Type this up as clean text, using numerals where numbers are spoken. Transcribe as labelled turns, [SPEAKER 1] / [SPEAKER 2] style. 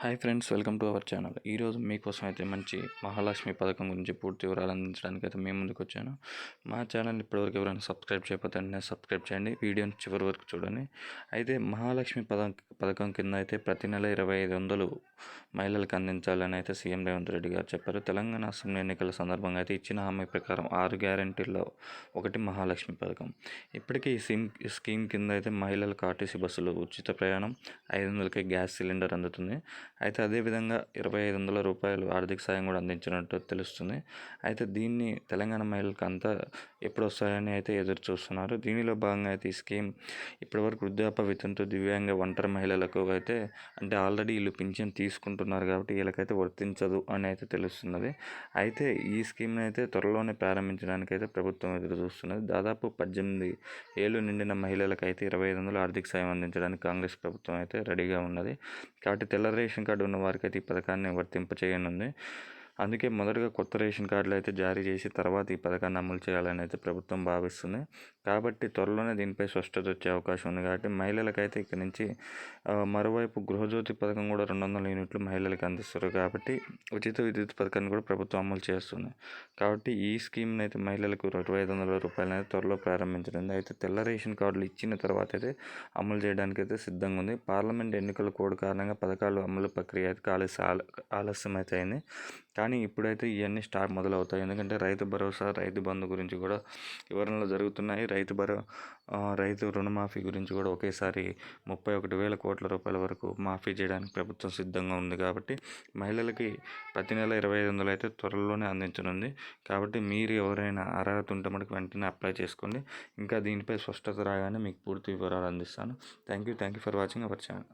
[SPEAKER 1] Hi friends, welcome to our channel. ఈరోజు మీకోసం అయితే మంచి మహాలక్ష్మి పథకం గురించి పూర్తి వివరాలు అందించడానికి అయితే మేము ముందుకు వచ్చాను. మా ఛానల్ ఇప్పటివరకు ఎవరైనా సబ్స్క్రైబ్ చేయకపోతే వెంటనే సబ్స్క్రైబ్ చేయండి, వీడియోని చివరి వరకు చూడండి. అయితే మహాలక్ష్మి పథకం కింద అయితే ప్రతి నెల 2500 మహిళలకు అందించాలని అయితే సీఎం రేవంత్ రెడ్డి గారు చెప్పారు. తెలంగాణ అసెంబ్లీ ఎన్నికల సందర్భంగా అయితే ఇచ్చిన హామీ ప్రకారం 6 గ్యారెంటీల్లో ఒకటి మహాలక్ష్మి పథకం. ఇప్పటికీ ఈ స్కీమ్ కింద అయితే మహిళలకు ఆర్టీసీ బస్సులు ఉచిత ప్రయాణం, 500కే గ్యాస్ సిలిండర్ అందుతుంది. అయితే అదేవిధంగా రూ. 2500 ఆర్థిక సాయం కూడా అందించినట్టు తెలుస్తుంది. అయితే దీన్ని తెలంగాణ మహిళలకు అంతా ఎప్పుడు వస్తాయని అయితే ఎదురు చూస్తున్నారు. దీనిలో భాగంగా అయితే ఈ స్కీమ్ ఇప్పటివరకు వృద్ధాప్య వితంతు, దివ్యాంగ, ఒంటరి మహిళలకు అయితే అంటే ఆల్రెడీ వీళ్ళు పింఛన్ తీసుకుంటున్నారు కాబట్టి వీళ్ళకైతే వర్తించదు అని అయితే తెలుస్తున్నది. అయితే ఈ స్కీమ్ని అయితే త్వరలోనే ప్రారంభించడానికి అయితే ప్రభుత్వం ఎదురు చూస్తున్నది. దాదాపు 18 ఏళ్ళు నిండిన మహిళలకైతే 2500 ఆర్థిక సాయం అందించడానికి కాంగ్రెస్ ప్రభుత్వం అయితే రెడీగా ఉన్నది. కాబట్టి తెల్ల రేషన్ కార్డు ఉన్న వారికి అయితే ఈ పథకాన్ని వర్తింపచేయనుంది. అందుకే మొదటగా కొత్త రేషన్ కార్డులు అయితే జారీ చేసి తర్వాత ఈ పథకాన్ని అమలు చేయాలని అయితే ప్రభుత్వం భావిస్తుంది. కాబట్టి త్వరలోనే దీనిపై స్పష్టత వచ్చే అవకాశం ఉంది. కాబట్టి మహిళలకైతే ఇక్కడి నుంచి మరోవైపు గృహజ్యోతి పథకం కూడా 200 యూనిట్లు మహిళలకు అందిస్తారు. కాబట్టి ఉచిత విద్యుత్ పథకాన్ని కూడా ప్రభుత్వం అమలు చేస్తుంది. కాబట్టి ఈ స్కీమ్ని అయితే మహిళలకు రూ. 2500 అయితే త్వరలో ప్రారంభించనుంది. అయితే తెల్ల రేషన్ కార్డులు ఇచ్చిన తర్వాత అయితే అమలు చేయడానికి అయితే సిద్ధంగా ఉంది. పార్లమెంట్ ఎన్నికల కోడ్ కారణంగా పథకాలు అమలు ప్రక్రియ అయితే ఆలస్యం అయితే అయింది. కానీ ఇప్పుడైతే ఇవన్నీ మొదలవుతాయి. ఎందుకంటే రైతు భరోసా, రైతు బంధు గురించి కూడా వివరణలు జరుగుతున్నాయి. రైతు రుణమాఫీ గురించి కూడా ఒకేసారి 31,000 కోట్ల రూపాయల వరకు మాఫీ చేయడానికి ప్రభుత్వం సిద్ధంగా ఉంది. కాబట్టి మహిళలకి ప్రతి నెల 2500 అయితే త్వరలోనే అందించనుంది. కాబట్టి మీరు ఎవరైనా అర్హత ఉంటే మనకు వెంటనే అప్లై చేసుకోండి. ఇంకా దీనిపై స్పష్టత రాగానే మీకు పూర్తి వివరాలు అందిస్తాను. Thank you for watching our channel.